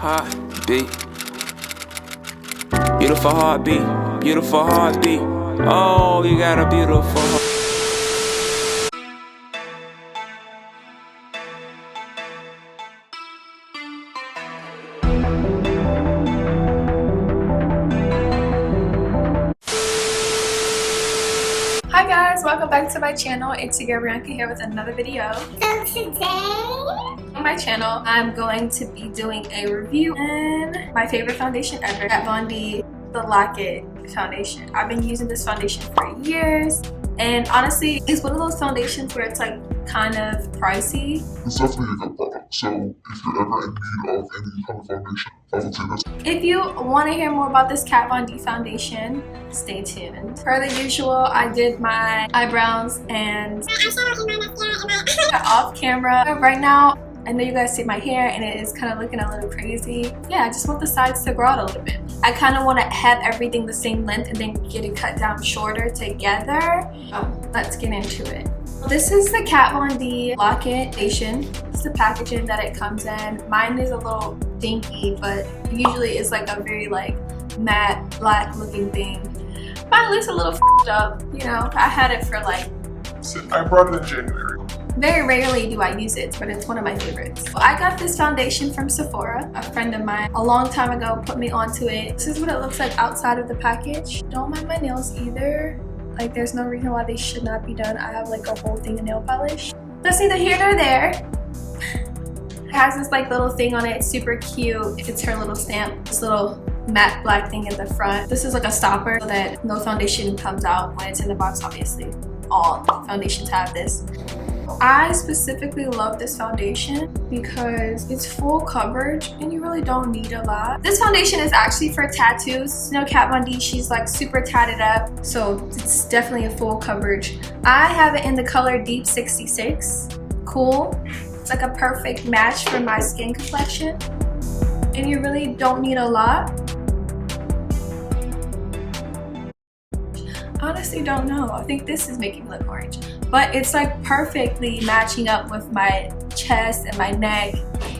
Heartbeat. Beautiful heartbeat. Beautiful heartbeat. Oh, you got a beautiful heart. Hi guys, welcome back to my channel. It's your girl Bianca here with another video. So today On my channel, I'm going to be doing a review on my favorite foundation ever, KatVonDLockit foundation. I've been using this foundation for years, and honestly, it's one of those foundations where it's like kind of pricey. It's definitely a good product, so if you're ever in need of any kind of foundation, I would say this. If you want to hear more about this Kat Von D foundation, stay tuned. Per the usual, I did my eyebrows and off camera. Right now, I know you guys see my hair and it is kind of looking a little crazy. Yeah, I just want the sides to grow out a little bit. I kind of want to have everything the same length and then get it cut down shorter together. Let's get into it. This is the KatVonDLockit foundation. It's the packaging that it comes in. Mine is a little dinky, but usually it's like a very like matte black looking thing. Mine looks a little f***ed up, you know. I had it for like... I brought it in January. Very rarely do I use it, but it's one of my favorites. I got this foundation from Sephora. A friend of mine a long time ago put me onto it. This is what it looks like outside of the package. Don't mind my nails either. Like, there's no reason why they should not be done. I have like a whole thing of nail polish. That's neither here nor there. It has this like little thing on it. It's super cute. It's her little stamp. This little matte black thing in the front. This is like a stopper so that no foundation comes out when it's in the box, obviously. All foundations have this. I specifically love this foundation because it's full coverage and you really don't need a lot. This foundation is actually for tattoos. You know, Kat Von D, she's like super tatted up, so it's definitely a full coverage. I have it in the color Deep 66. Cool. It's like a perfect match for my skin complexion. And you really don't need a lot. Honestly don't know. I think this is making me look orange, but it's like perfectly matching up with my chest and my neck.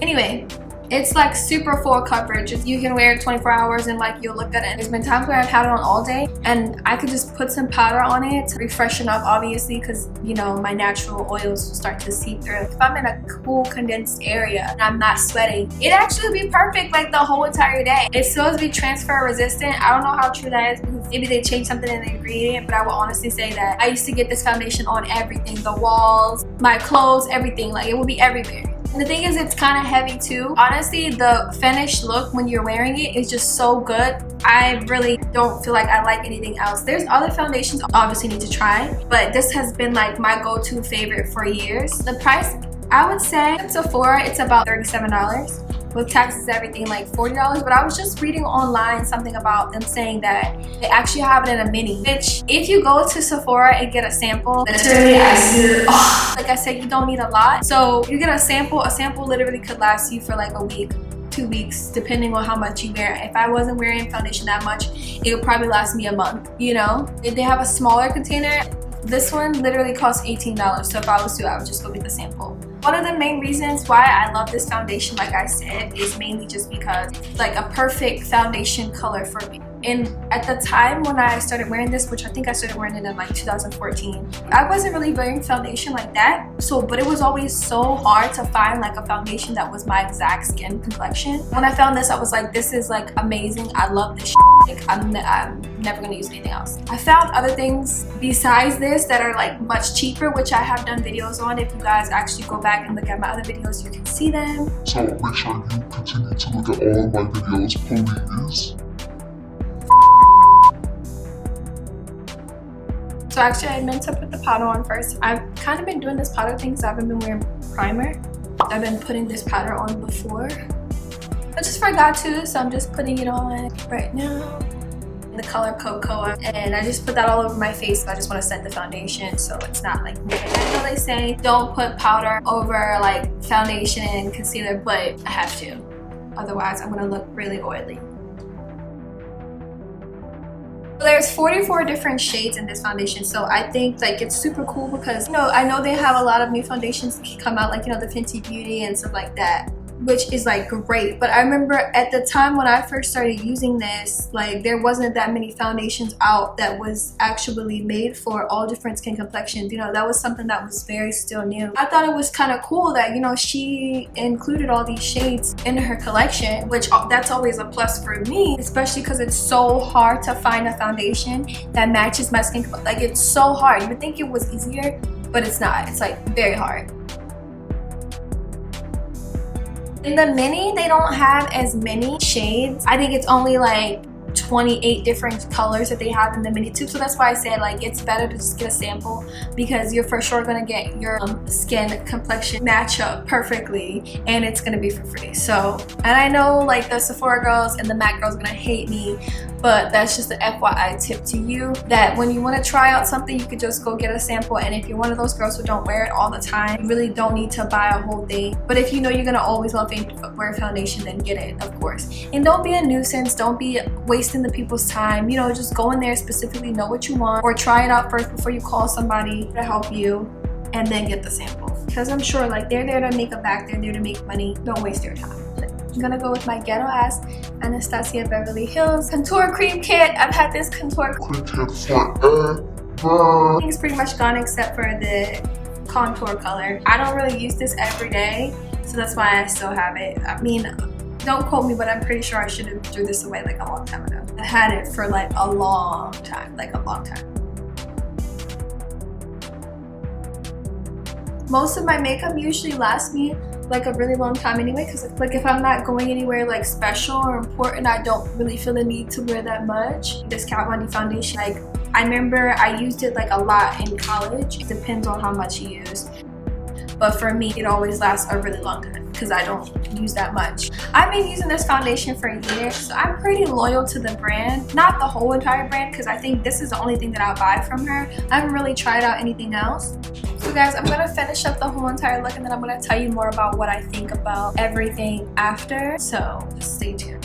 Anyway, it's like super full coverage. You can wear it 24 hours and like you'll look at it. There's been times where I've had it on all day and I could just put some powder on it to refreshen up, obviously, because you know my natural oils will start to seep through. If I'm in a cool condensed area and I'm not sweating, it actually would be perfect like the whole entire day. It's supposed to be transfer resistant. I don't know how true that is because maybe they changed something in the ingredient, but I will honestly say that I used to get this foundation on everything, the walls, my clothes, everything. Like, it will be everywhere. The thing is, it's kind of heavy too. Honestly, the finished look when you're wearing it is just so good. I really don't feel like I like anything else. There's other foundations I obviously need to try, but this has been like my go-to favorite for years. The price, I would say at Sephora, it's about $37. With taxes, everything, like $40. But I was just reading online something about them saying that they actually have it in a mini, which if you go to Sephora and get a sample, literally like I said, you don't need a lot. So you get a sample literally could last you for like a week, 2 weeks, depending on how much you wear. If I wasn't wearing foundation that much, it would probably last me a month, you know? If they have a smaller container, this one literally costs $18. So if I was to, I would just go get the sample. One of the main reasons why I love this foundation, like I said, is mainly just because it's like a perfect foundation color for me. And at the time when I started wearing this, which I think I started wearing it in like 2014, I wasn't really wearing foundation like that. But it was always so hard to find like a foundation that was my exact skin complexion. When I found this, I was like, this is like amazing. I love this shit. Like, I'm never gonna use anything else. I found other things besides this that are like much cheaper, which I have done videos on. If you guys actually go back and look at my other videos, you can see them. So make sure you continue to look at all of my videos, please. So actually, I meant to put the powder on first. I've kind of been doing this powder thing because I haven't been wearing primer. I've been putting this powder on before. I just forgot to, so I'm just putting it on right now. The color Cocoa, and I just put that all over my face. I just want to set the foundation so it's not like moving. I know they say don't put powder over like foundation and concealer, but I have to. Otherwise, I'm gonna look really oily. There's 44 different shades in this foundation, so I think like it's super cool because, you know, I know they have a lot of new foundations come out, like, you know, the Fenty Beauty and stuff like that. which is like great. But I remember at the time when I first started using this, like there wasn't that many foundations out that was actually made for all different skin complexions. You know, that was something that was very still new. I thought it was kind of cool that, you know, she included all these shades in her collection, which that's always a plus for me, especially because it's so hard to find a foundation that matches my skin. Like, it's so hard. You would think it was easier, but it's not. It's like very hard. In the mini, they don't have as many shades. I think it's only like 28 different colors that they have in the mini tube. So that's why I said, like, it's better to just get a sample, because you're for sure gonna get your skin complexion match up perfectly, and it's gonna be for free. So, and I know like the Sephora girls and the MAC girls are gonna hate me, but that's just an FYI tip to you, that when you want to try out something, you could just go get a sample. And if you're one of those girls who don't wear it all the time, you really don't need to buy a whole thing. But if you know you're gonna always love wear foundation, then get it, of course. And don't be a nuisance, don't be wasting the people's time. You know, just go in there, specifically know what you want, or try it out first before you call somebody to help you, and then get the sample. Because I'm sure like they're there to make a bag, they're there to make money. Don't waste your time. I'm gonna go with my ghetto ass Anastasia Beverly Hills contour cream kit. I've had this contour cream thing's pretty much gone except for the contour color. I don't really use this every day, so that's why I still have it. I mean, don't quote me, but I'm pretty sure I should have threw this away like a long time ago. I had it for like a long time, Most of my makeup usually lasts me like a really long time anyway, because like if I'm not going anywhere like special or important, I don't really feel the need to wear that much. This Kat Von D foundation, like I remember I used it like a lot in college. It depends on how much you use, but for me it always lasts a really long time because I don't use that much. I've been using this foundation for years, so I'm pretty loyal to the brand. Not the whole entire brand, because I think this is the only thing that I'll buy from her. I haven't really tried out anything else. So guys, I'm gonna finish up the whole entire look, and then I'm gonna tell you more about what I think about everything after, so just stay tuned.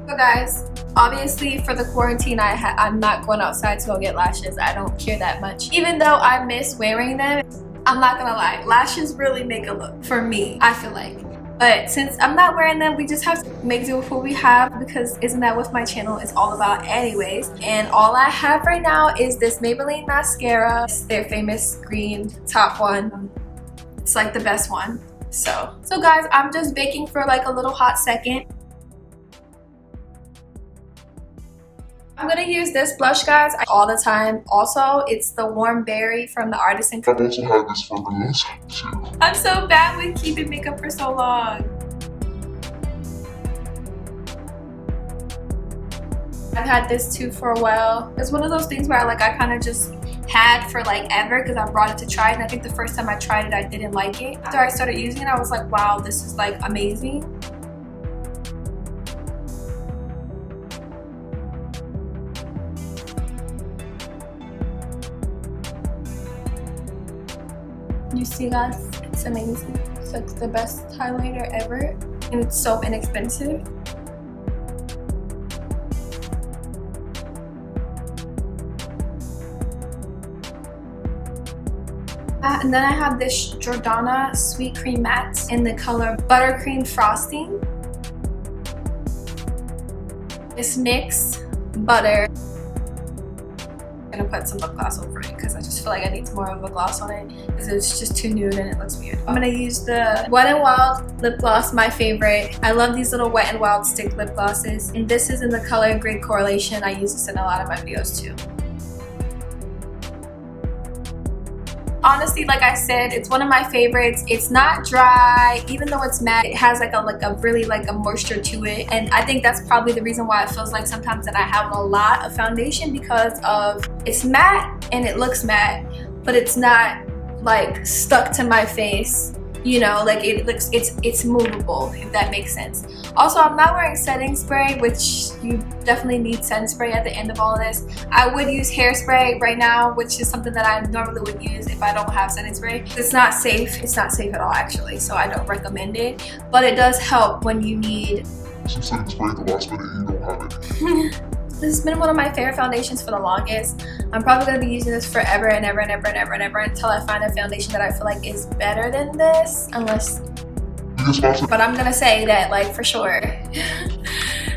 So guys, obviously for the quarantine, I'm not going outside to go get lashes. I don't care that much. Even though I miss wearing them, I'm not gonna lie, lashes really make a look for me, I feel like. But since I'm not wearing them, we just have to make do with what we have, because isn't that what my channel is all about anyways? And all I have right now is this Maybelline mascara. It's their famous green top one. It's like the best one. So guys, I'm just baking for like a little hot second. I'm gonna use this blush, guys, all the time. Also, it's the Warm Berry from the Artisan. I've also had this for the last too. I'm so bad with keeping makeup for so long. I've had this too for a while. It's one of those things where I kind of just had for like ever, because I brought it to try it, and I think the first time I tried it I didn't like it. After I started using it, I was like, wow, this is like amazing. You see, guys, it's amazing. It's like the best highlighter ever, and it's so inexpensive. And then I have this Jordana Sweet Cream Matte in the color Buttercream Frosting. This NYX Butter. I'm gonna put some lip gloss over it because I just feel like I need more of a gloss on it, because it's just too nude and it looks weird. I'm gonna use the Wet n Wild lip gloss, my favorite. I love these little Wet n Wild stick lip glosses, and this is in the color Great Correlation. I use this in a lot of my videos too. Honestly, like I said, it's one of my favorites. It's not dry, even though it's matte. It has like a really like a moisture to it, and I think that's probably the reason why it feels like sometimes that I have a lot of foundation, because of it's matte and it looks matte, but it's not like stuck to my face. you know, like it's movable, if that makes sense. Also, I'm not wearing setting spray, which you definitely need setting spray at the end of all of this. I would use hairspray right now, which is something that I normally would use if I don't have setting spray. It's not safe. It's not safe at all, actually, so I don't recommend it. But it does help when you need some setting spray the last minute and you don't have it. This has been one of my favorite foundations for the longest. I'm probably going to be using this forever and ever and ever and ever and ever until I find a foundation that I feel like is better than this, unless... But I'm going to say that, like, for sure,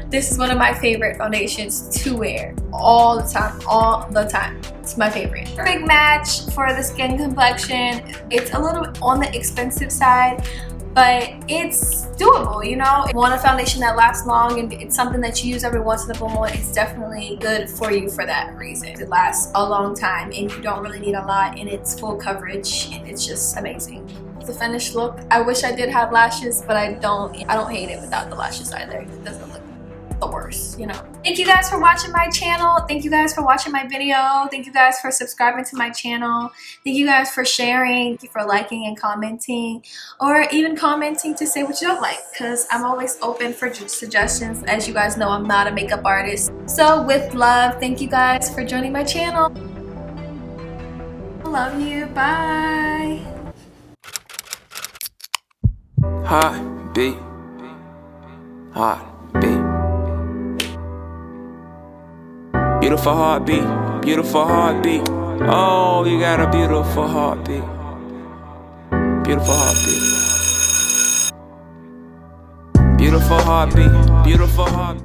this is one of my favorite foundations to wear all the time, all the time. It's my favorite. Perfect match for the skin complexion. It's a little bit on the expensive side, but it's doable, you know. If you want a foundation that lasts long and it's something that you use every once in a blue moon, it's definitely good for you for that reason. It lasts a long time and you don't really need a lot, and it's full coverage and it's just amazing. The finished look, I wish I did have lashes, but I don't hate it without the lashes either. It doesn't look the worst, you know. Thank you guys for watching my channel. Thank you guys for watching my video. Thank you guys for subscribing to my channel. Thank you guys for sharing. Thank you for liking and commenting, or even commenting to say what you don't like, because I'm always open for suggestions. As you guys know, I'm not a makeup artist. So with love, thank you guys for joining my channel. I love you. Bye. Heartbeat, heartbeat. Beautiful heartbeat, beautiful heartbeat. Oh, you got a beautiful heartbeat. Beautiful heartbeat. Beautiful heartbeat, beautiful heartbeat.